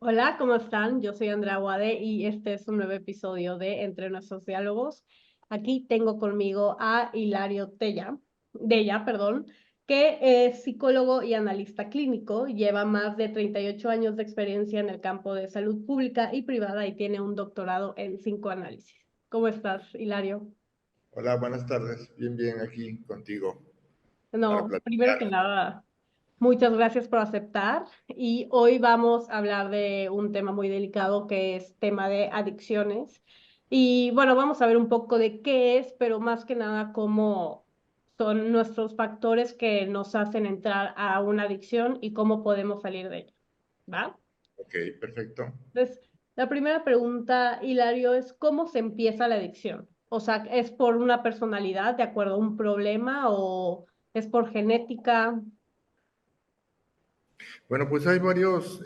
Hola, ¿cómo están? Yo soy Andrea Wade y este es un nuevo episodio de Entre Nuestros Diálogos. Aquí tengo conmigo a Hilario Della, perdón, que es psicólogo y analista clínico, lleva más de 38 años de experiencia en el campo de salud pública y privada y tiene un doctorado en psicoanálisis. ¿Cómo estás, Hilario? Hola, buenas tardes. Bien, bien, aquí contigo para No, primero que platicar. nada, muchas gracias por aceptar y hoy vamos a hablar de un tema muy delicado que es tema de adicciones. Y bueno, vamos a ver un poco de qué es, pero más que nada cómo son nuestros factores que nos hacen entrar a una adicción y cómo podemos salir de ella, ¿va? Ok, perfecto. Entonces, la primera pregunta, Hilario, es ¿cómo se empieza la adicción? O sea, ¿es por una personalidad de acuerdo a un problema o es por genética? Bueno, pues hay varios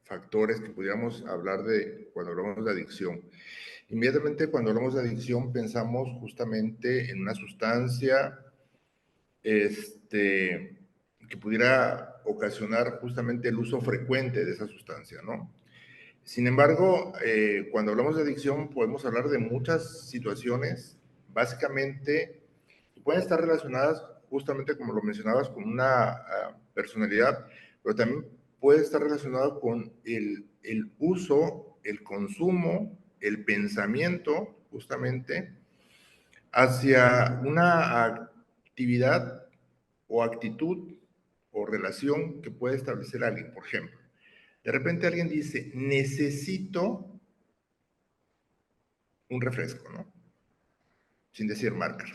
factores que pudiéramos hablar de cuando hablamos de adicción. Inmediatamente cuando hablamos de adicción pensamos justamente en una sustancia que pudiera ocasionar justamente el uso frecuente de esa sustancia, ¿no? Sin embargo, cuando hablamos de adicción podemos hablar de muchas situaciones, básicamente pueden estar relacionadas justamente como lo mencionabas con una personalidad, pero también puede estar relacionado con el uso, el consumo, el pensamiento justamente hacia una actividad o actitud o relación que puede establecer alguien. Por ejemplo, de repente alguien dice, necesito un refresco, ¿no? Sin decir marcas.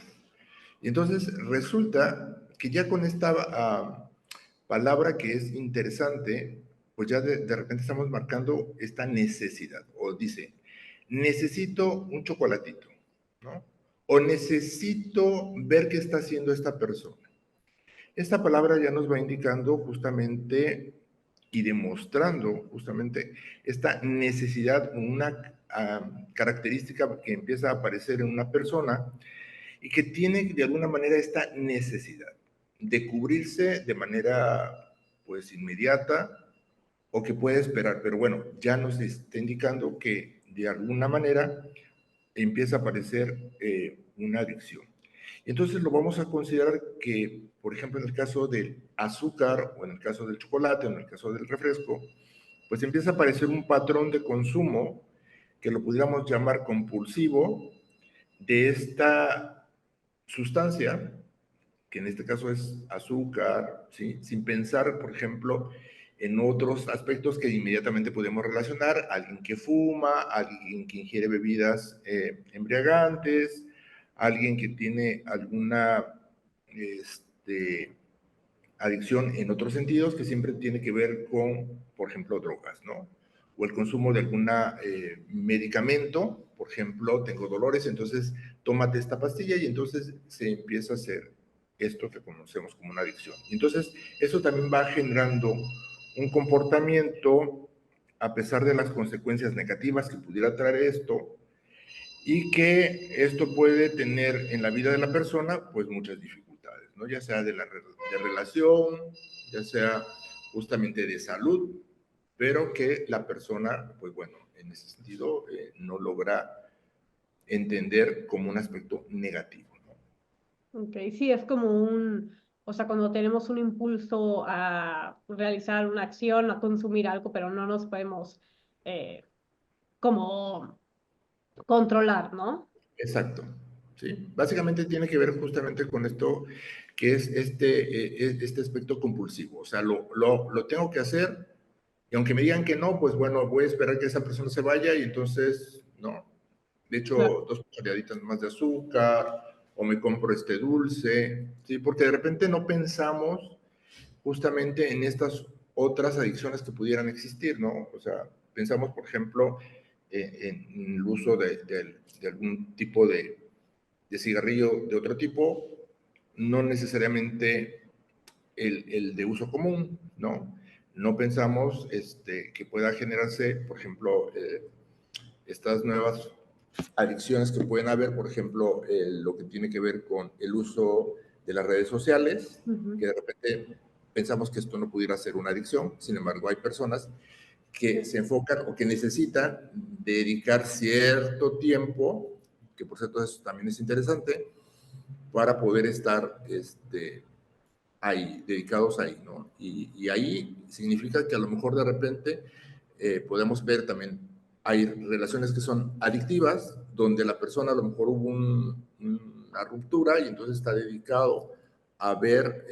Y entonces resulta que ya con esta palabra que es interesante, pues ya de repente estamos marcando esta necesidad. O dice, necesito un chocolatito, ¿no? O necesito ver qué está haciendo esta persona. Esta palabra ya nos va indicando justamente y demostrando justamente esta necesidad, una característica que empieza a aparecer en una persona y que tiene de alguna manera esta necesidad de cubrirse de manera pues inmediata o que puede esperar, pero bueno, ya nos está indicando que de alguna manera empieza a aparecer una adicción. Entonces lo vamos a considerar que, por ejemplo, en el caso del azúcar o en el caso del chocolate o en el caso del refresco, pues empieza a aparecer un patrón de consumo que lo pudiéramos llamar compulsivo de esta sustancia, que en este caso es azúcar, ¿sí? Sin pensar, por ejemplo, en otros aspectos que inmediatamente podemos relacionar, alguien que fuma, alguien que ingiere bebidas embriagantes, alguien que tiene alguna adicción en otros sentidos que siempre tiene que ver con, por ejemplo, drogas, ¿no? O el consumo de algún medicamento, por ejemplo, tengo dolores, entonces tómate esta pastilla y entonces se empieza a hacer esto que conocemos como una adicción. Y entonces, eso también va generando un comportamiento a pesar de las consecuencias negativas que pudiera traer esto y que esto puede tener en la vida de la persona pues muchas dificultades, ¿no? Ya sea de relación, ya sea justamente de salud, pero que la persona pues bueno, en ese sentido no logra entender como un aspecto negativo, ¿no? Ok, sí, es como o sea, cuando tenemos un impulso a realizar una acción, a consumir algo, pero no nos podemos eh, como controlar, ¿no? Exacto, ¿sí? Básicamente tiene que ver justamente con esto que es este aspecto compulsivo, o sea, lo tengo que hacer y aunque me digan que no, pues bueno, voy a esperar que esa persona se vaya y entonces, no. De Claro. hecho, 2 cucharaditas más de azúcar o me compro este dulce, ¿sí? Porque de repente no pensamos justamente en estas otras adicciones que pudieran existir, ¿no? O sea, pensamos, por ejemplo, en el uso de algún tipo de cigarrillo de otro tipo, no necesariamente el de uso común, ¿no? No pensamos que pueda generarse, por ejemplo, estas nuevas adicciones que pueden haber, por ejemplo, lo que tiene que ver con el uso de las redes sociales, Ujú. que de repente pensamos que esto no pudiera ser una adicción. Sin embargo, hay personas que se enfocan o que necesitan dedicar cierto tiempo, que por cierto eso también es interesante, para poder estar ahí, dedicados ahí, ¿no? Y ahí significa que a lo mejor de repente podemos ver también, hay relaciones que son adictivas, donde la persona a lo mejor hubo una ruptura y entonces está dedicado a ver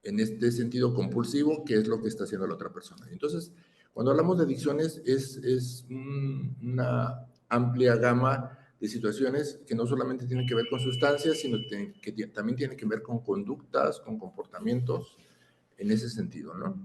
en este sentido compulsivo qué es lo que está haciendo la otra persona. Entonces, cuando hablamos de adicciones es una amplia gama de situaciones que no solamente tienen que ver con sustancias, sino que también tienen que ver con conductas, con comportamientos, en ese sentido, ¿no?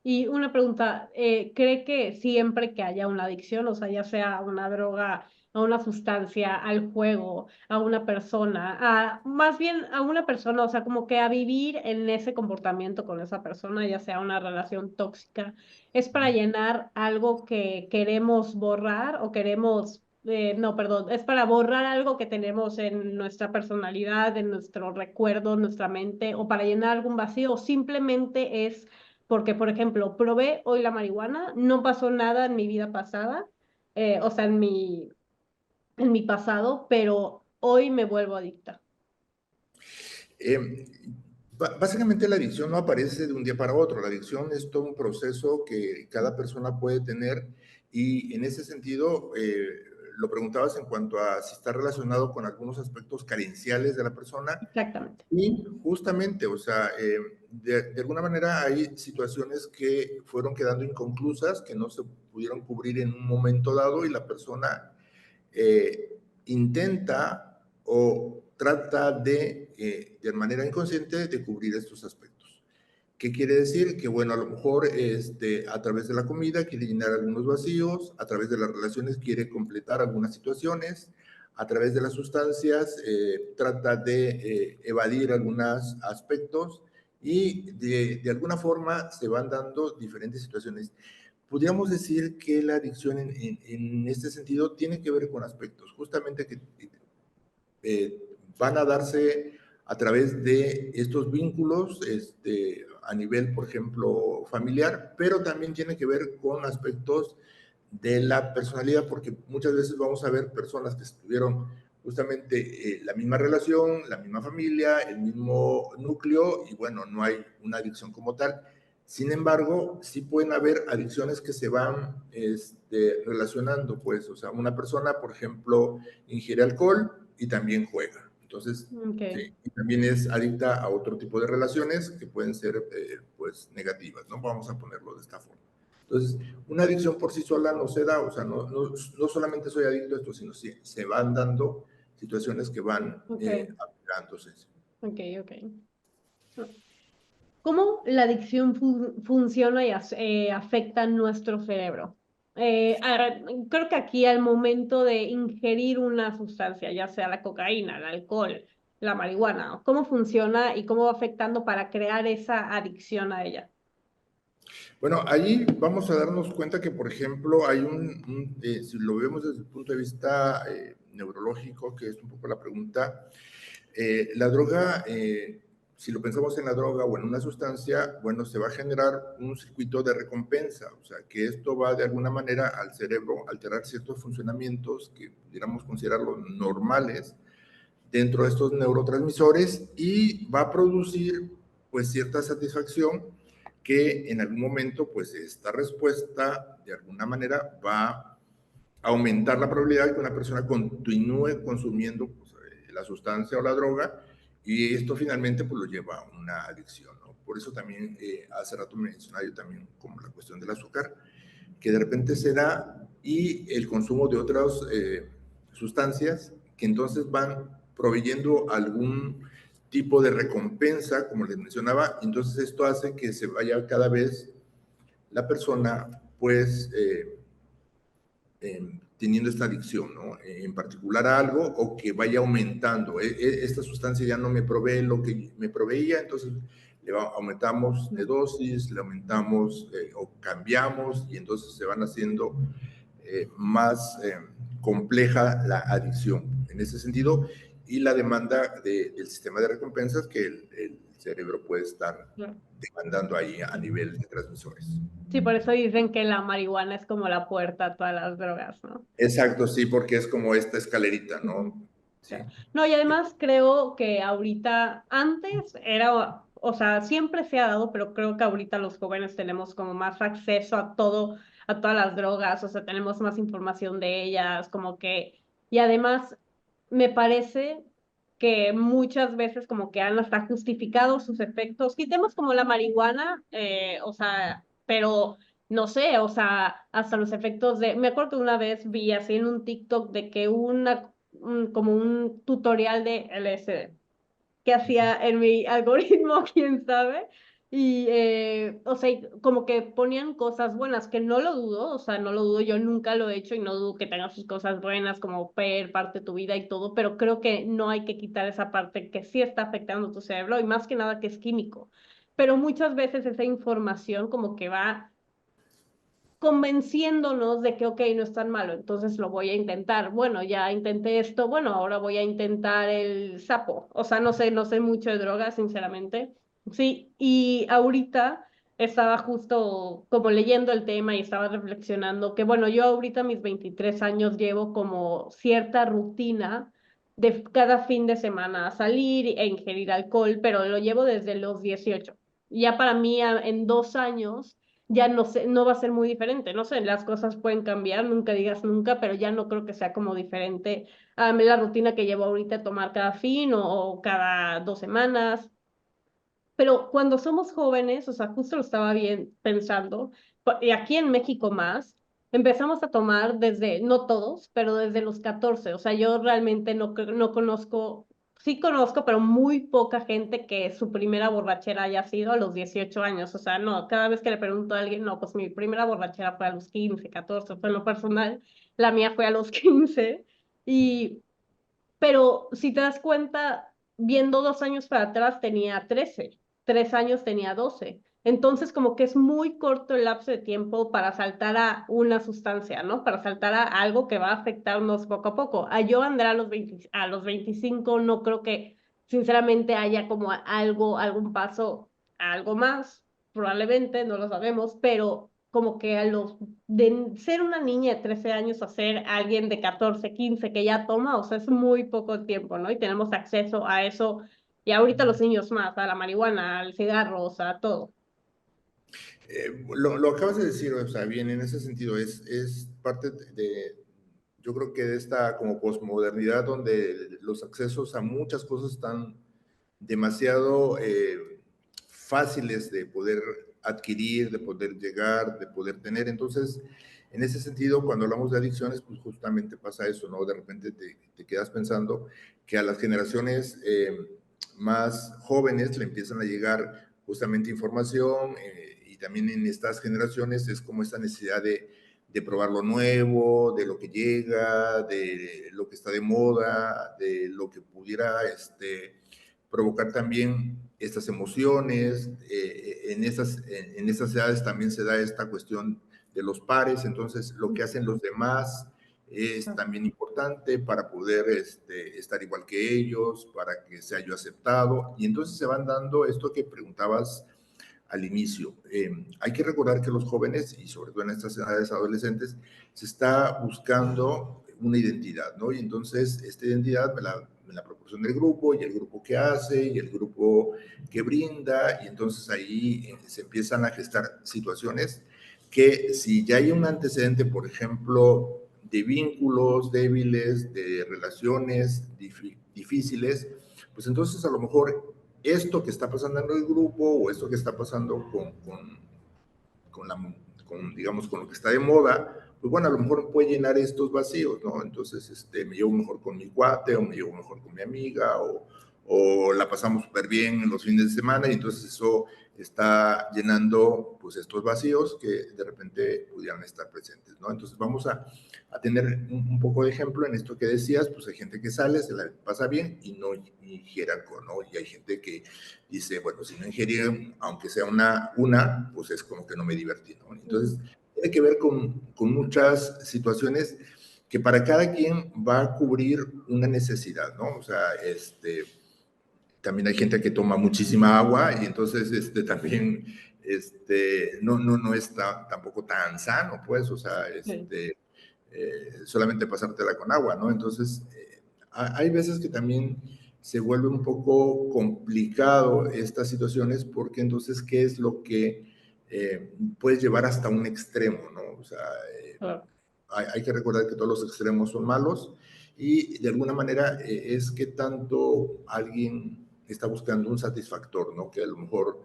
Y una pregunta, ¿cree que siempre que haya una adicción, o sea, ya sea a una droga, a una sustancia, al juego, a una persona, más bien a una persona, o sea, como que a vivir en ese comportamiento con esa persona, ya sea una relación tóxica, es para llenar algo que queremos borrar o queremos, no, perdón, es para borrar algo que tenemos en nuestra personalidad, en nuestro recuerdo, nuestra mente, o para llenar algún vacío, o simplemente es porque, por ejemplo, probé hoy la marihuana, no pasó nada en mi vida pasada, o sea, en mi pasado, pero hoy me vuelvo adicta. Eh, Básicamente la adicción no aparece de un día para otro, la adicción es todo un proceso que cada persona puede tener y en ese sentido lo preguntabas en cuanto a si está relacionado con algunos aspectos carenciales de la persona Exactamente. y justamente, o sea, de alguna manera hay situaciones que fueron quedando inconclusas, que no se pudieron cubrir en un momento dado y la persona intenta o trata de manera inconsciente, de cubrir estos aspectos. ¿Qué quiere decir? Que, bueno, a lo mejor a través de la comida quiere llenar algunos vacíos, a través de las relaciones quiere completar algunas situaciones, a través de las sustancias trata de evadir algunos aspectos y de alguna forma se van dando diferentes situaciones. Podríamos decir que la adicción en este sentido tiene que ver con aspectos justamente que van a darse a través de estos vínculos a nivel, por ejemplo, familiar, pero también tiene que ver con aspectos de la personalidad, porque muchas veces vamos a ver personas que tuvieron justamente la misma relación, la misma familia, el mismo núcleo, y bueno, no hay una adicción como tal. Sin embargo, sí pueden haber adicciones que se van relacionando, pues, o sea, una persona, por ejemplo, ingiere alcohol y también juega. Entonces, sí, Okay. y también es adicta a otro tipo de relaciones que pueden ser, pues, negativas, ¿no? Vamos a ponerlo de esta forma. Entonces, una adicción por sí sola no se da, o sea, no solamente soy adicto a esto, sino sí, se van dando situaciones que van Okay. aplicándose. Okay. Okay. ¿Cómo la adicción funciona y afecta nuestro cerebro? Creo que aquí al momento de ingerir una sustancia, ya sea la cocaína, el alcohol, la marihuana, ¿cómo funciona y cómo va afectando para crear esa adicción a ella? Bueno, ahí vamos a darnos cuenta que, por ejemplo, hay si lo vemos desde el punto de vista neurológico, que es un poco la pregunta, la droga, si lo pensamos en la droga o en una sustancia, bueno, se va a generar un circuito de recompensa, o sea, que esto va de alguna manera al cerebro alterar ciertos funcionamientos que pudiéramos considerarlos normales dentro de estos neurotransmisores y va a producir pues cierta satisfacción que en algún momento pues esta respuesta de alguna manera va a aumentar la probabilidad de que una persona continúe consumiendo pues, la sustancia o la droga y esto finalmente pues lo lleva a una adicción, ¿no? Por eso también hace rato mencionaba yo también como la cuestión del azúcar, que de repente se da y el consumo de otras sustancias que entonces van proveyendo algún tipo de recompensa, como les mencionaba, entonces esto hace que se vaya cada vez la persona, pues, teniendo esta adicción, ¿no? En particular a algo o que vaya aumentando. Esta sustancia ya no me provee lo que me proveía, entonces aumentamos de dosis, le aumentamos o cambiamos y entonces se van haciendo más compleja la adicción en ese sentido y la demanda del sistema de recompensas que el cerebro puede estar Claro. demandando ahí a nivel de transmisores. Sí, por eso dicen que la marihuana es como la puerta a todas las drogas, ¿no? Exacto, sí, porque es como esta escalerita, Ujú. ¿no? Sí. Claro. No, y además creo que ahorita, antes era, o sea, siempre se ha dado, pero creo que ahorita los jóvenes tenemos como más acceso a todo, a todas las drogas, o sea, tenemos más información de ellas, como que, y además me parece que muchas veces como que han hasta justificado sus efectos. Quitemos como la marihuana, o sea, pero no sé, o sea, hasta los efectos de, me acuerdo que una vez vi así en un TikTok de que como un tutorial de LSD que hacía en mi algoritmo, quién sabe, y, o sea, y como que ponían cosas buenas, que no lo dudo, o sea, no lo dudo, yo nunca lo he hecho y no dudo que tenga sus cosas buenas como ver parte de tu vida y todo, pero creo que no hay que quitar esa parte que sí está afectando tu cerebro y más que nada que es químico. Pero muchas veces esa información como que va convenciéndonos de que, ok, no es tan malo, entonces lo voy a intentar. Bueno, ya intenté esto, bueno, ahora voy a intentar el sapo. O sea, no sé mucho de drogas, sinceramente. Sí, y ahorita estaba justo como leyendo el tema y estaba reflexionando que, bueno, yo ahorita a mis 23 años llevo como cierta rutina de cada fin de semana salir e ingerir alcohol, pero lo llevo desde los 18. Ya para mí en 2 años ya no sé, no va a ser muy diferente, no sé, las cosas pueden cambiar, nunca digas nunca, pero ya no creo que sea como diferente a la rutina que llevo ahorita a tomar cada fin o cada 2 semanas. Pero cuando somos jóvenes, o sea, justo lo estaba bien pensando, y aquí en México más, empezamos a tomar desde, no todos, pero desde los 14. O sea, yo realmente no conozco, sí conozco, pero muy poca gente que su primera borrachera haya sido a los 18 años. O sea, no, cada vez que le pregunto a alguien, no, pues mi primera borrachera fue a los 15, 14, fue en lo personal, la mía fue a los 15. Y pero si te das cuenta, viendo 2 años para atrás tenía 13, 3 años tenía 12. Entonces, como que es muy corto el lapso de tiempo para saltar a una sustancia, ¿no? Para saltar a algo que va a afectarnos poco a poco. A yo andar a los 20, a los 25 no creo que, sinceramente, haya como algo, algún paso, algo más, probablemente, no lo sabemos, pero como que a los de ser una niña de 13 años a ser alguien de 14 15 que ya toma, o sea, es muy poco tiempo, ¿no? Y tenemos acceso a eso, y ahorita los niños más, a la marihuana, al cigarro, o sea, a todo. Lo acabas de decir, o sea, bien, en ese sentido, es parte de, yo creo que de esta como posmodernidad donde los accesos a muchas cosas están demasiado fáciles de poder adquirir, de poder llegar, de poder tener. Entonces, en ese sentido, cuando hablamos de adicciones, pues justamente pasa eso, ¿no? De repente te quedas pensando que a las generaciones más jóvenes le empiezan a llegar justamente información y también en estas generaciones es como esta necesidad de probar lo nuevo, de lo que llega, de lo que está de moda, de lo que pudiera provocar también estas emociones. En esas edades también se da esta cuestión de los pares, entonces lo que hacen los demás es también importante para poder estar igual que ellos, para que sea yo aceptado, y entonces se van dando esto que preguntabas al inicio. Hay que recordar que los jóvenes, y sobre todo en estas edades adolescentes, se está buscando una identidad, ¿no? Y entonces esta identidad me la proporciona el grupo, y el grupo que hace, y el grupo que brinda, y entonces ahí se empiezan a gestar situaciones que si ya hay un antecedente, por ejemplo, de vínculos débiles, de relaciones difíciles, pues entonces a lo mejor esto que está pasando en el grupo o esto que está pasando con, la, digamos, con lo que está de moda, pues bueno, a lo mejor puede llenar estos vacíos, ¿no? Entonces, me llevo mejor con mi cuate o me llevo mejor con mi amiga o la pasamos súper bien en los fines de semana y entonces eso está llenando pues estos vacíos que de repente pudieran estar presentes, ¿no? Entonces vamos a tener un poco de ejemplo en esto que decías, pues hay gente que sale, se la pasa bien y no ingiere alcohol, ¿no? Y hay gente que dice, bueno, si no ingerí, aunque sea una, pues es como que no me divertí, ¿no? Entonces, tiene que ver con muchas situaciones que para cada quien va a cubrir una necesidad, ¿no? O sea, también hay gente que toma muchísima agua y entonces también no está tampoco tan sano, pues, o sea, Sí, solamente pasártela con agua, ¿no? Entonces, hay veces que también se vuelve un poco complicado estas situaciones porque entonces, ¿qué es lo que puedes llevar hasta un extremo, ¿no? O sea, eh, claro. hay que recordar que todos los extremos son malos y de alguna manera es que tanto alguien está buscando un satisfactor, ¿no? Que a lo mejor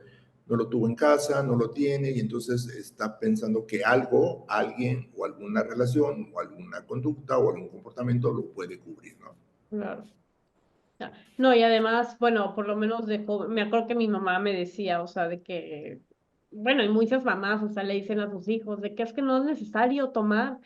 no lo tuvo en casa, no lo tiene y entonces está pensando que algo, alguien o alguna relación o alguna conducta o algún comportamiento lo puede cubrir, ¿no? Claro. Ya. No, y además, bueno, por lo menos de joven, me acuerdo que mi mamá me decía, o sea, de que, bueno, y muchas mamás, o sea, le dicen a sus hijos de que es que no es necesario tomar.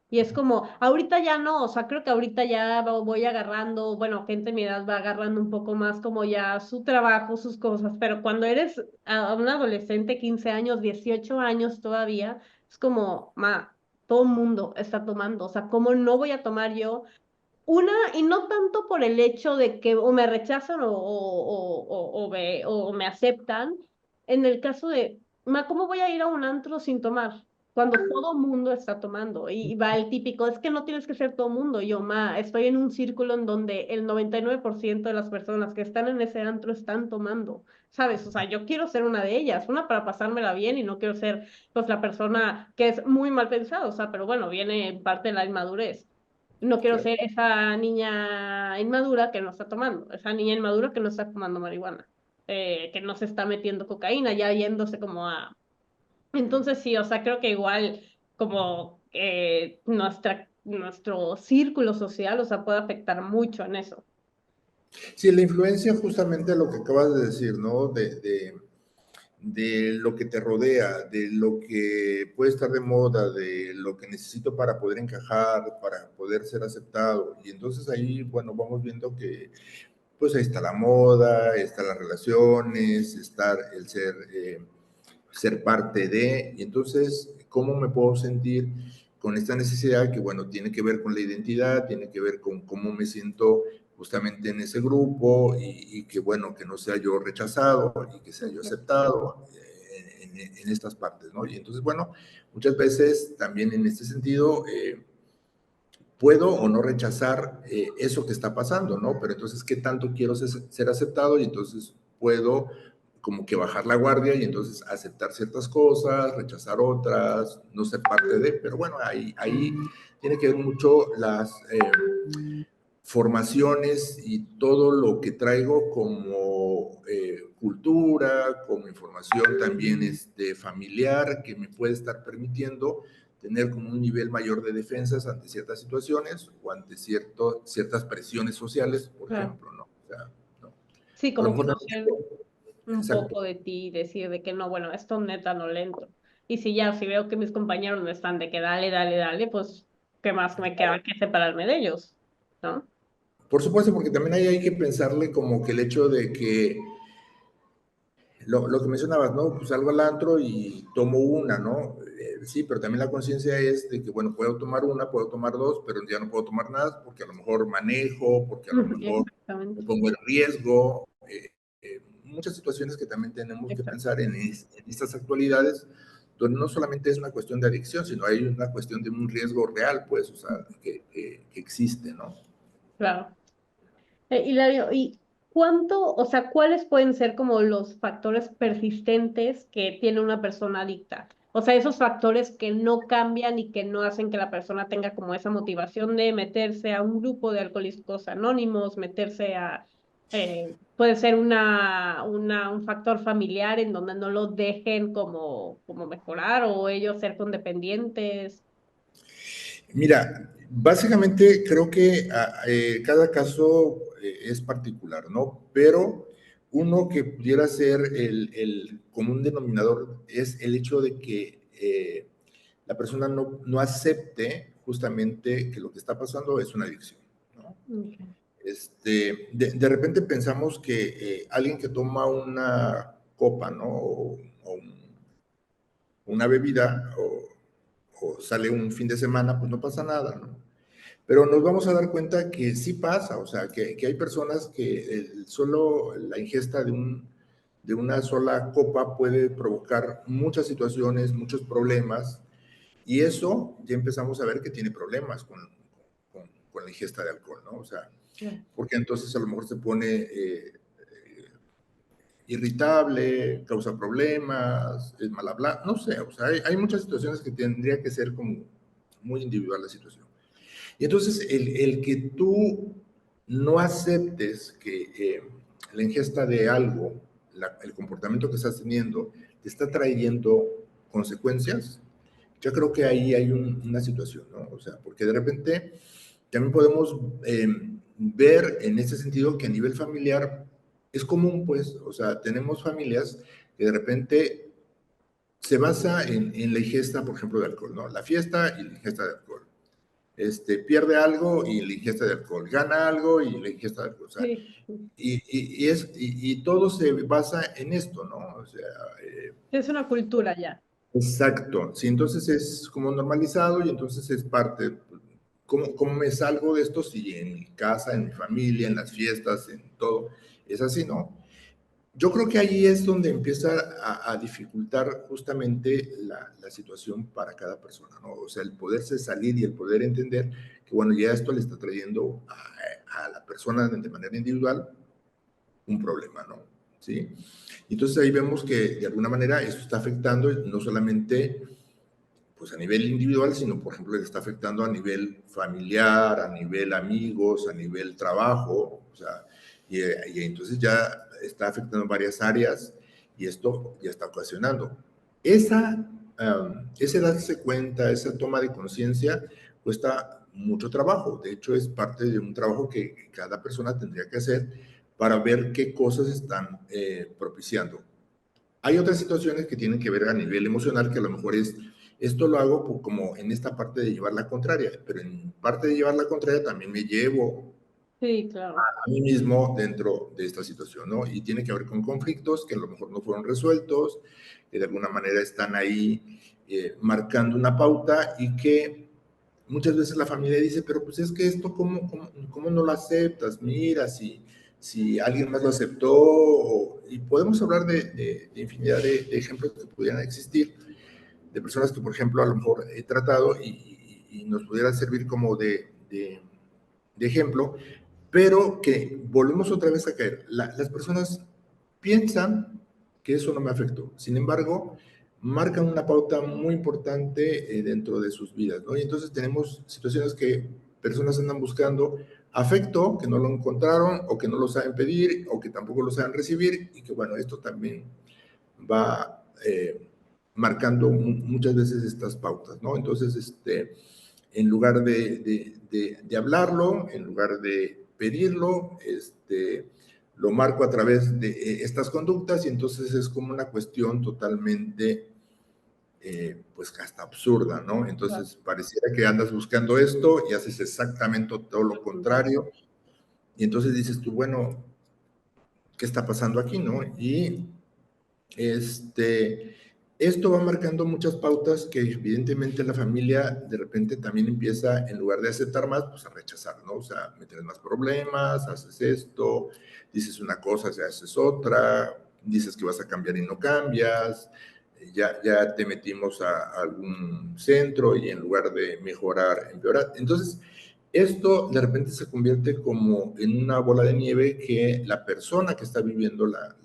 Y es como, ahorita ya no, o sea, creo que ahorita ya voy agarrando, bueno, gente de mi edad va agarrando un poco más como ya su trabajo, sus cosas, pero cuando eres un adolescente, 15 años, 18 años todavía, es como, ma, todo el mundo está tomando, o sea, ¿cómo no voy a tomar yo? Una, y no tanto por el hecho de que o me rechazan o me aceptan, en el caso de, ma, ¿cómo voy a ir a un antro sin tomar? Cuando todo mundo está tomando. Y va el típico, es que no tienes que ser todo mundo. Yo, ma, estoy en un círculo en donde el 99% de las personas que están en ese antro están tomando. ¿Sabes? O sea, yo quiero ser una de ellas, una para pasármela bien y no quiero ser, pues, la persona que es muy mal pensada, o sea, pero bueno, viene en parte de la inmadurez. No quiero Claro. ser esa niña inmadura que no está tomando, esa niña inmadura que no está tomando marihuana, que no se está metiendo cocaína, ya yéndose como a... Entonces sí, o sea, creo que igual como nuestro círculo social, o sea, puede afectar mucho en eso. Sí, la influencia justamente lo que acabas de decir, ¿no? De lo que te rodea, de lo que puede estar de moda, de lo que necesito para poder encajar, para poder ser aceptado. Y entonces ahí, bueno, vamos viendo que pues ahí está la moda, están las relaciones, está el ser parte de, y entonces, ¿cómo me puedo sentir con esta necesidad que, bueno, tiene que ver con la identidad, tiene que ver con cómo me siento justamente en ese grupo y que, bueno, que no sea yo rechazado y que sea yo aceptado en estas partes, ¿no? Y entonces, bueno, muchas veces también en este sentido, puedo o no rechazar eso que está pasando, ¿no? Pero entonces, ¿qué tanto quiero ser aceptado? Y entonces puedo como que bajar la guardia y entonces aceptar ciertas cosas, rechazar otras, no ser parte de, pero bueno, ahí tiene que ver mucho las formaciones y todo lo que traigo como cultura, como información también familiar que me puede estar permitiendo tener como un nivel mayor de defensas ante ciertas situaciones o ante ciertas presiones sociales, por Claro. ejemplo, ¿no? O sea, no. Sí, A lo como mejor no. conocer un Exacto. poco de ti y decir de que no, bueno, esto neta no le entro. Y si ya, si veo que mis compañeros me están de que dale, dale, dale, pues, ¿qué más me queda que separarme de ellos? ¿No? Por supuesto, porque también ahí hay que pensarle como que el hecho de que lo que mencionabas, ¿no? Pues salgo al antro y tomo una, ¿no? Sí, pero también la conciencia es de que, bueno, puedo tomar una, puedo tomar dos, pero ya no puedo tomar nada porque a lo mejor manejo, porque a lo mejor me Exactamente, pongo en riesgo. Muchas situaciones que también tenemos que exacto. pensar en estas actualidades, donde no solamente es una cuestión de adicción, sino hay una cuestión de un riesgo real, pues, o sea, que existe, ¿no? Claro. Hilario, ¿y cuánto, o sea, cuáles pueden ser como los factores persistentes que tiene una persona adicta? O sea, esos factores que no cambian y que no hacen que la persona tenga como esa motivación de meterse a un grupo de alcohólicos anónimos, meterse a, puede ser un factor familiar en donde no lo dejen como mejorar o ellos ser condependientes. Mira, básicamente creo que cada caso es particular, ¿no? Pero uno que pudiera ser el común denominador es el hecho de que la persona no acepte justamente que lo que está pasando es una adicción, ¿no? Okay. De repente pensamos que alguien que toma una copa, ¿no? Una bebida o sale un fin de semana, pues no pasa nada, ¿no? Pero nos vamos a dar cuenta que sí pasa, o sea, que hay personas que solo la ingesta de una sola copa puede provocar muchas situaciones, muchos problemas, y eso ya empezamos a ver que tiene problemas con la ingesta de alcohol, ¿no? O sea, porque entonces a lo mejor se pone irritable, causa problemas, es mal hablar, no sé, o sea, hay muchas situaciones que tendría que ser como muy individual la situación. Y entonces el que tú no aceptes que la ingesta de algo, el comportamiento que estás teniendo, te está trayendo consecuencias, yo creo que ahí hay una situación, ¿no? O sea, porque de repente también podemos ver en ese sentido que a nivel familiar es común, pues, o sea, tenemos familias que de repente se basa en la ingesta, por ejemplo, de alcohol, ¿no? La fiesta y la ingesta de alcohol. Pierde algo y la ingesta de alcohol, gana algo y la ingesta de alcohol, o sea, Sí, y todo se basa en esto, ¿no? O sea, es una cultura ya. exacto, sí, entonces es como normalizado y entonces es parte, ¿cómo me salgo de esto? Si en mi casa, en mi familia, en las fiestas, en todo, es así, ¿no? Yo creo que ahí es donde empieza a dificultar justamente la situación para cada persona, ¿no? O sea, el poderse salir y el poder entender que, bueno, ya esto le está trayendo a la persona de manera individual un problema, ¿no? ¿Sí? Entonces ahí vemos que de alguna manera esto está afectando no solamente pues a nivel individual, sino por ejemplo le está afectando a nivel familiar, a nivel amigos, a nivel trabajo, o sea, y entonces ya está afectando varias áreas y esto ya está ocasionando. Ese darse cuenta, esa toma de conciencia, cuesta mucho trabajo. De hecho, es parte de un trabajo que cada persona tendría que hacer para ver qué cosas están propiciando. Hay otras situaciones que tienen que ver a nivel emocional, que a lo mejor esto lo hago como en esta parte de llevar la contraria, pero en parte de llevar la contraria también me llevo Sí, claro. a mí mismo dentro de esta situación, ¿no? Y tiene que ver con conflictos que a lo mejor no fueron resueltos, que de alguna manera están ahí marcando una pauta y que muchas veces la familia dice, pero pues es que esto, ¿cómo no lo aceptas? Mira, si alguien más lo aceptó, y podemos hablar de infinidad de ejemplos que pudieran existir, de personas que, por ejemplo, a lo mejor he tratado y nos pudiera servir como de ejemplo, pero que volvemos otra vez a caer. Las personas piensan que eso no me afectó. Sin embargo, marcan una pauta muy importante dentro de sus vidas, ¿no? Y entonces tenemos situaciones que personas andan buscando afecto, que no lo encontraron, o que no lo saben pedir, o que tampoco lo saben recibir, y que bueno, esto también va marcando muchas veces estas pautas, ¿no? Entonces, en lugar de hablarlo, en lugar de pedirlo, lo marco a través de estas conductas y entonces es como una cuestión totalmente, pues hasta absurda, ¿no? Claro. Entonces pareciera que andas buscando esto y haces exactamente todo lo contrario y entonces dices tú, bueno, ¿qué está pasando aquí, no? Y este, esto va marcando muchas pautas que evidentemente la familia de repente también empieza, en lugar de aceptar más, pues a rechazar, ¿no? O sea, me traes más problemas, haces esto, dices una cosa, ya haces otra, dices que vas a cambiar y no cambias, ya te metimos a algún centro y en lugar de mejorar, empeorar. Entonces, esto de repente se convierte como en una bola de nieve que la persona que está viviendo la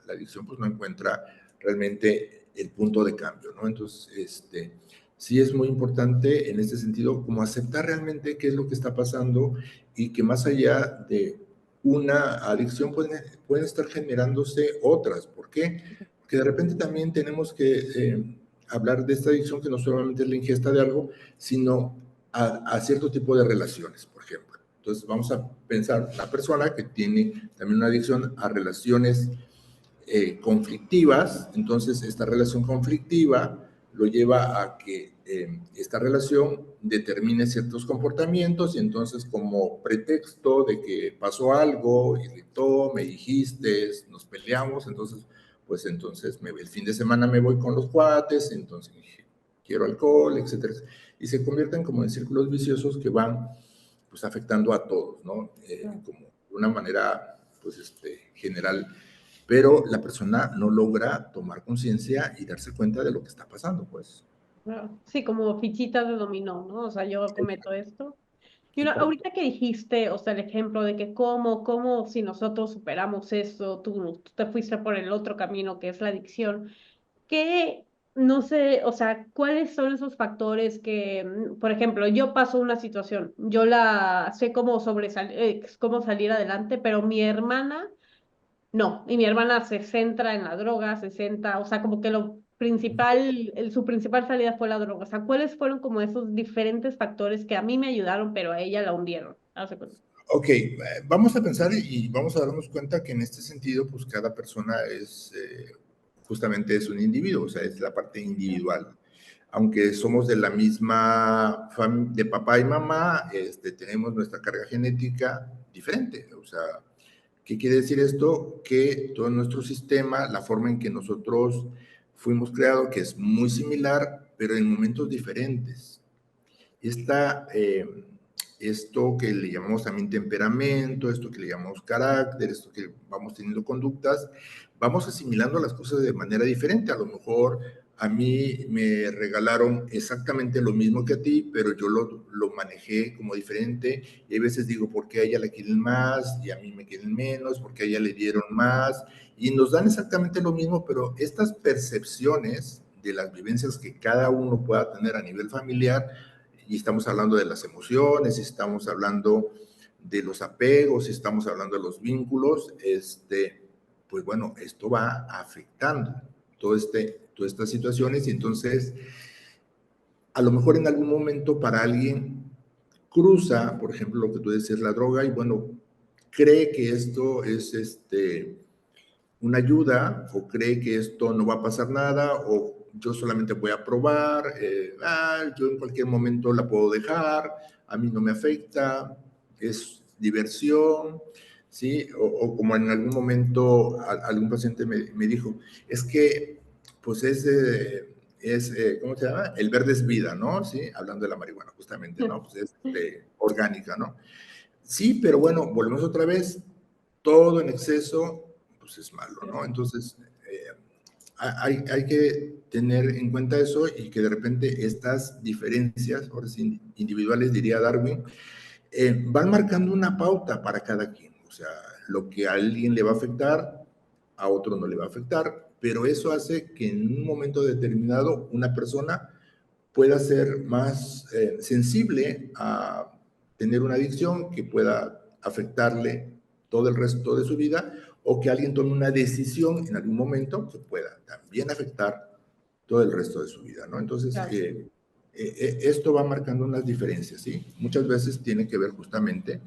adicción pues no encuentra realmente el punto de cambio, ¿no? Entonces, sí es muy importante en este sentido como aceptar realmente qué es lo que está pasando y que más allá de una adicción pueden estar generándose otras. ¿Por qué? Porque de repente también tenemos que hablar de esta adicción que no solamente es la ingesta de algo, sino a cierto tipo de relaciones, por ejemplo. Entonces vamos a pensar una persona que tiene también una adicción a relaciones conflictivas, entonces esta relación conflictiva lo lleva a que esta relación determine ciertos comportamientos y entonces como pretexto de que pasó algo, irritó, me dijiste, nos peleamos, entonces pues entonces el fin de semana me voy con los cuates, entonces quiero alcohol, etcétera. Y se convierten como en círculos viciosos que van pues afectando a todos, ¿no? Claro. Como de una manera, pues, general, pero la persona no logra tomar conciencia y darse cuenta de lo que está pasando, pues. Claro. Sí, como fichitas de dominó, ¿no? O sea, yo cometo esto. Y Sí, correcto. ahorita que dijiste, o sea, el ejemplo de que cómo si nosotros superamos eso, tú te fuiste por el otro camino que es la adicción, ¿qué, no sé, o sea, cuáles son esos factores que, por ejemplo, yo paso una situación, yo la sé cómo salir adelante, pero mi hermana no, y mi hermana se centra en la droga, o sea, como que lo principal, su principal salida fue la droga. O sea, ¿cuáles fueron como esos diferentes factores que a mí me ayudaron, pero a ella la hundieron? Hace cuenta. Ok, vamos a pensar y vamos a darnos cuenta que en este sentido, pues cada persona es justamente es un individuo, o sea, es la parte individual. Aunque somos de la misma de papá y mamá, tenemos nuestra carga genética diferente. O sea, ¿qué quiere decir esto? Que todo nuestro sistema, la forma en que nosotros fuimos creados, que es muy similar, pero en momentos diferentes. Esta, esto que le llamamos también temperamento, esto que le llamamos carácter, esto que vamos teniendo conductas, vamos asimilando las cosas de manera diferente. A lo mejor a mí me regalaron exactamente lo mismo que a ti, pero yo lo manejé como diferente. Y hay veces digo, ¿por qué a ella le quieren más y a mí me quieren menos? ¿Por qué a ella le dieron más? Y nos dan exactamente lo mismo, pero estas percepciones de las vivencias que cada uno pueda tener a nivel familiar, y estamos hablando de las emociones, estamos hablando de los apegos, estamos hablando de los vínculos, pues bueno, esto va afectando todas estas situaciones y entonces a lo mejor en algún momento para alguien cruza, por ejemplo, lo que tú decías, la droga y bueno, cree que esto es una ayuda o cree que esto no va a pasar nada o yo solamente voy a probar, yo en cualquier momento la puedo dejar, a mí no me afecta, es diversión, ¿sí? O como en algún momento algún paciente me dijo, es que pues ¿cómo se llama? El verde es vida, ¿no? Sí, hablando de la marihuana justamente, ¿no? Pues es orgánica, ¿no? Sí, pero bueno, volvemos otra vez, todo en exceso, pues es malo, ¿no? Entonces, hay que tener en cuenta eso y que de repente estas diferencias, ahora sí, individuales, diría Darwin, van marcando una pauta para cada quien. O sea, lo que a alguien le va a afectar, a otro no le va a afectar, pero eso hace que en un momento determinado una persona pueda ser más sensible a tener una adicción que pueda afectarle todo el resto de su vida o que alguien tome una decisión en algún momento que pueda también afectar todo el resto de su vida, ¿no? Entonces, Claro. esto va marcando unas diferencias, ¿sí? Muchas veces tiene que ver justamente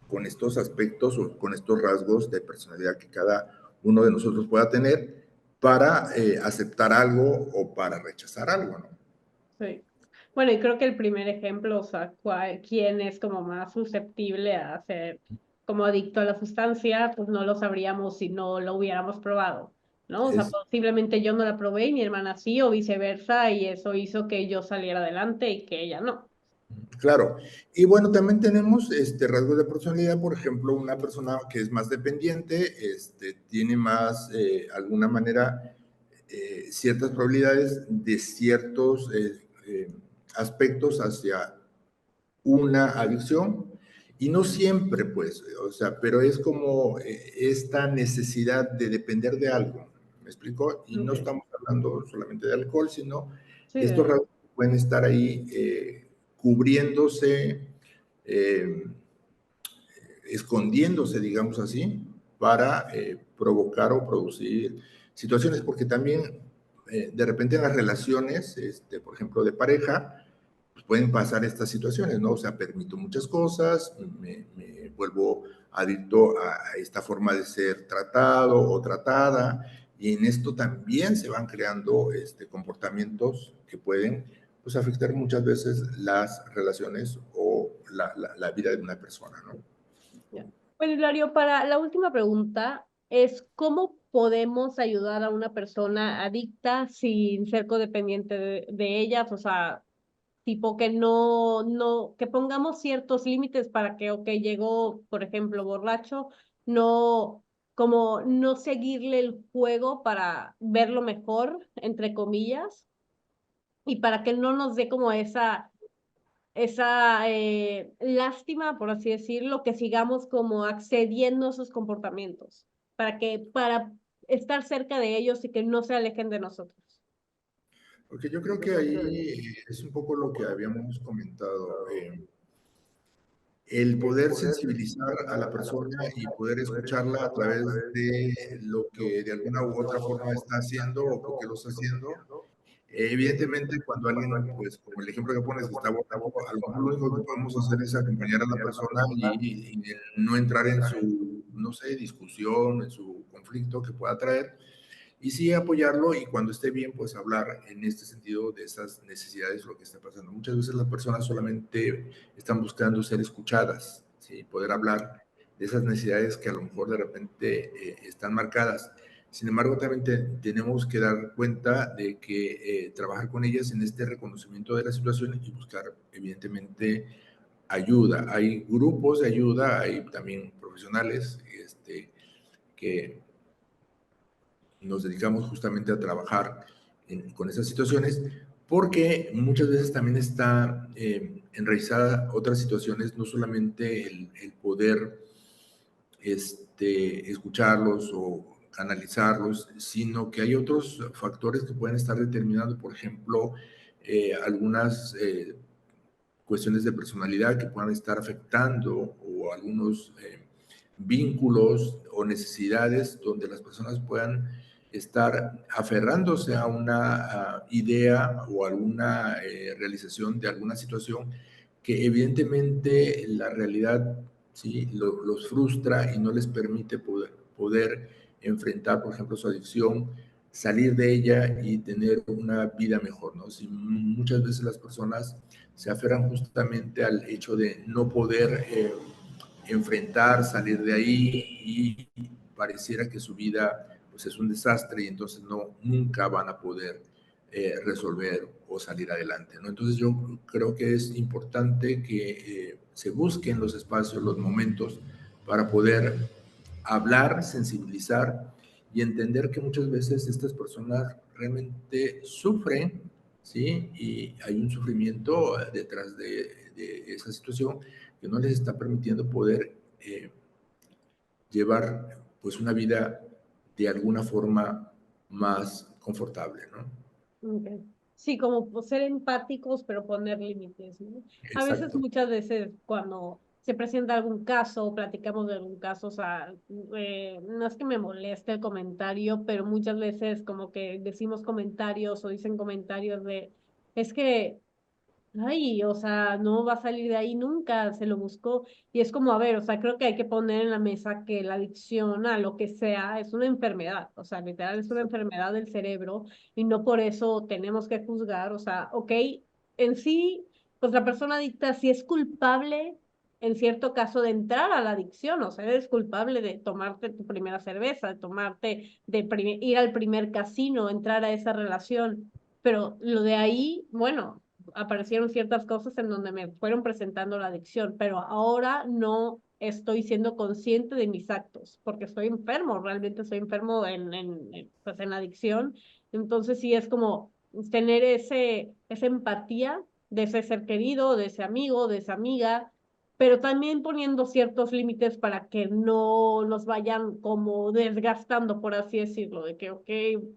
con estos aspectos o con estos rasgos de personalidad que cada uno de nosotros pueda tener para aceptar algo o para rechazar algo, ¿no? Sí. Bueno, y creo que el primer ejemplo, o sea, quién es como más susceptible a ser como adicto a la sustancia, pues no lo sabríamos si no lo hubiéramos probado, ¿no? O sea, Es, posiblemente yo no la probé y mi hermana sí, o viceversa, y eso hizo que yo saliera adelante y que ella no. Claro. Y bueno, también tenemos rasgos de personalidad, por ejemplo, una persona que es más dependiente, tiene más, alguna manera, ciertas probabilidades de ciertos aspectos hacia una adicción y no siempre, pues, o sea, pero es como esta necesidad de depender de algo, ¿me explico? Y no Okay. estamos hablando solamente de alcohol, sino Sí, estos rasgos pueden estar ahí cubriéndose, eh, escondiéndose, digamos así, para provocar o producir situaciones, porque también de repente en las relaciones, por ejemplo, de pareja, pues pueden pasar estas situaciones, ¿no? O sea, permito muchas cosas, me vuelvo adicto a esta forma de ser tratado o tratada, y en esto también se van creando comportamientos que pueden pues, afectar muchas veces las relaciones o la vida de una persona, ¿no? ya. Bueno, Hilario, para la última pregunta es, ¿cómo podemos ayudar a una persona adicta sin ser codependiente de ellas? O sea, tipo que que pongamos ciertos límites para que, ok, llegó, por ejemplo, borracho, no, como no seguirle el juego para verlo mejor, entre comillas, y para que no nos dé como esa lástima, por así decirlo, que sigamos como accediendo a sus comportamientos, para estar cerca de ellos y que no se alejen de nosotros. Porque yo creo que ahí es un poco lo que habíamos comentado. El poder sensibilizar a la persona y poder escucharla a través de lo que de alguna u otra forma está haciendo o por qué lo está haciendo. Evidentemente, cuando alguien, pues como el ejemplo que pones, está borracho, a lo mejor lo único que podemos hacer es acompañar a la persona y no entrar en su, no sé, discusión, en su conflicto que pueda traer, y sí apoyarlo y cuando esté bien, pues hablar en este sentido de esas necesidades, lo que está pasando. Muchas veces las personas solamente están buscando ser escuchadas, ¿sí? Poder hablar de esas necesidades que a lo mejor de repente están marcadas. Sin embargo, también tenemos que dar cuenta de que trabajar con ellas en este reconocimiento de la situación y buscar, evidentemente, ayuda. Hay grupos de ayuda, hay también profesionales que nos dedicamos justamente a trabajar con esas situaciones, porque muchas veces también está enraizada otras situaciones, no solamente el poder escucharlos o canalizarlos, sino que hay otros factores que pueden estar determinando, por ejemplo, algunas cuestiones de personalidad que puedan estar afectando o algunos vínculos o necesidades donde las personas puedan estar aferrándose a una idea o alguna realización de alguna situación que evidentemente la realidad ¿sí? Los frustra y no les permite poder enfrentar, por ejemplo, su adicción, salir de ella y tener una vida mejor, ¿no? Si muchas veces las personas se aferran justamente al hecho de no poder enfrentar, salir de ahí y pareciera que su vida pues, es un desastre y entonces nunca van a poder resolver o salir adelante, ¿no? Entonces yo creo que es importante que se busquen los espacios, los momentos para poder hablar, sensibilizar y entender que muchas veces estas personas realmente sufren, ¿sí? Y hay un sufrimiento detrás de esa situación que no les está permitiendo poder llevar pues una vida de alguna forma más confortable, ¿no? Okay. Sí, como ser empáticos, pero poner límites, ¿no? A veces, Exacto. muchas veces, cuando se presenta algún caso o platicamos de algún caso, o sea, no es que me moleste el comentario, pero muchas veces como que decimos comentarios o dicen comentarios es que ay, o sea, no va a salir de ahí nunca, se lo buscó. Y es como, a ver, o sea, creo que hay que poner en la mesa que la adicción a lo que sea es una enfermedad, o sea, literal es una enfermedad del cerebro y no por eso tenemos que juzgar, o sea, ok, en sí, pues la persona adicta sí es culpable en cierto caso de entrar a la adicción, o sea, eres culpable de tomarte tu primera cerveza, de tomarte, ir al primer casino, entrar a esa relación, pero lo de ahí, bueno, aparecieron ciertas cosas en donde me fueron presentando la adicción, pero ahora no estoy siendo consciente de mis actos, porque estoy enfermo, realmente estoy enfermo pues en adicción. Entonces sí es como tener esa empatía de ese ser querido, de ese amigo, de esa amiga, pero también poniendo ciertos límites para que no nos vayan como desgastando, por así decirlo, de que, ok,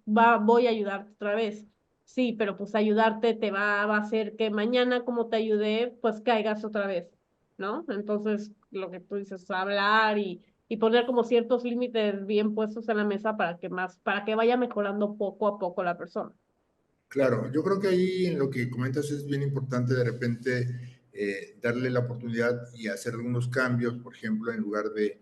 voy a ayudarte otra vez. Sí, pero pues ayudarte va a hacer que mañana, como te ayudé, pues caigas otra vez, ¿no? Entonces, lo que tú dices, hablar y poner como ciertos límites bien puestos en la mesa para que vaya mejorando poco a poco la persona. Claro, yo creo que ahí en lo que comentas es bien importante de repente darle la oportunidad y hacer algunos cambios, por ejemplo, en lugar de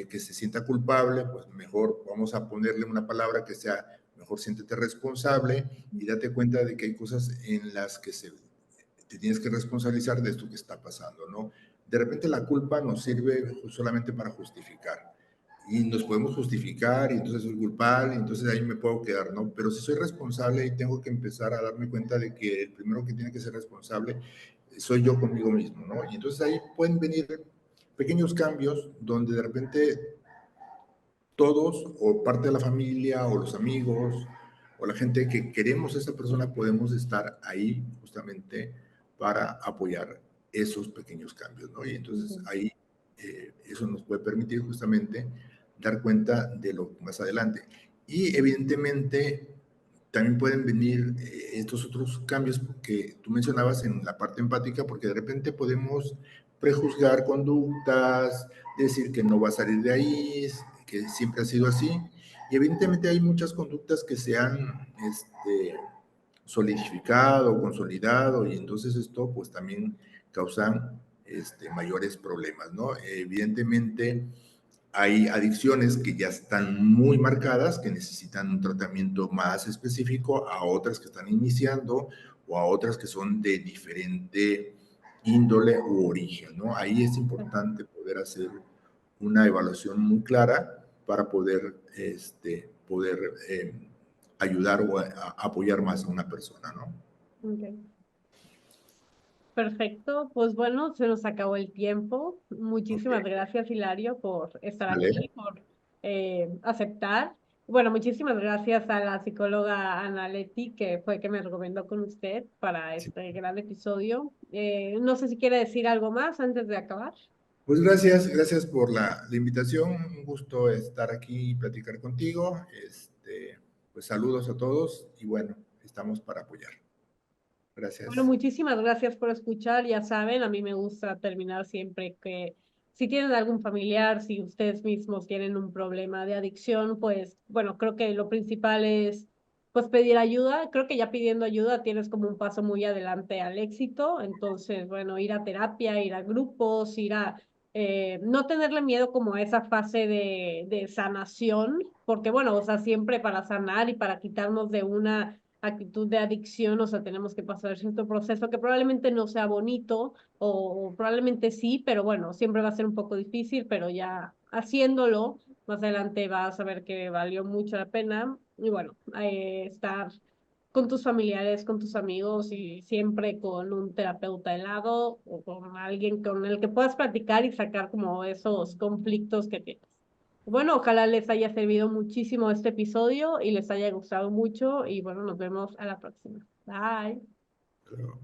que se sienta culpable, pues mejor vamos a ponerle una palabra que sea, mejor siéntete responsable y date cuenta de que hay cosas en las que te tienes que responsabilizar de esto que está pasando, ¿no? De repente la culpa nos sirve solamente para justificar. y nos podemos justificar y entonces soy culpable y entonces ahí me puedo quedar, ¿no? Pero si soy responsable y tengo que empezar a darme cuenta de que el primero que tiene que ser responsable soy yo conmigo mismo, ¿no? Y entonces ahí pueden venir pequeños cambios donde de repente todos o parte de la familia o los amigos o la gente que queremos a esa persona podemos estar ahí justamente para apoyar esos pequeños cambios, ¿no? Y entonces ahí eso nos puede permitir justamente dar cuenta de lo más adelante. Y evidentemente también pueden venir estos otros cambios que tú mencionabas en la parte empática, porque de repente podemos prejuzgar conductas, decir que no va a salir de ahí, que siempre ha sido así. Y evidentemente hay muchas conductas que se han solidificado, consolidado, y entonces esto pues también causa mayores problemas, ¿no? Evidentemente hay adicciones que ya están muy marcadas, que necesitan un tratamiento más específico, a otras que están iniciando o a otras que son de diferente índole u origen, ¿no? Ahí es importante poder hacer una evaluación muy clara para poder, poder ayudar o apoyar más a una persona, ¿no? Okay. Perfecto, pues bueno, se nos acabó el tiempo. Muchísimas Ok, gracias, Hilario, por estar vale. aquí, por aceptar. Bueno, muchísimas gracias a la psicóloga Ana Leti, que fue que me recomendó con usted para Sí. este gran episodio. No sé si quiere decir algo más antes de acabar. Pues gracias, gracias por la invitación. Un gusto estar aquí y platicar contigo. Pues saludos a todos y bueno, estamos para apoyar. Bueno, Gracias. muchísimas gracias por escuchar. Ya saben, a mí me gusta terminar siempre que si tienen algún familiar, si ustedes mismos tienen un problema de adicción, pues bueno, creo que lo principal es pues pedir ayuda. Creo que ya pidiendo ayuda tienes como un paso muy adelante al éxito. Entonces, bueno, ir a terapia, ir a grupos, ir a no tenerle miedo como a esa fase de sanación, porque bueno, o sea, siempre para sanar y para quitarnos de una actitud de adicción, o sea, tenemos que pasar cierto proceso que probablemente no sea bonito o probablemente sí, pero bueno, siempre va a ser un poco difícil, pero ya haciéndolo, más adelante vas a ver que valió mucho la pena y bueno, estar con tus familiares, con tus amigos y siempre con un terapeuta al lado o con alguien con el que puedas platicar y sacar como esos conflictos que tienes. Bueno, ojalá les haya servido muchísimo este episodio y les haya gustado mucho y bueno, nos vemos a la próxima. Bye. Claro.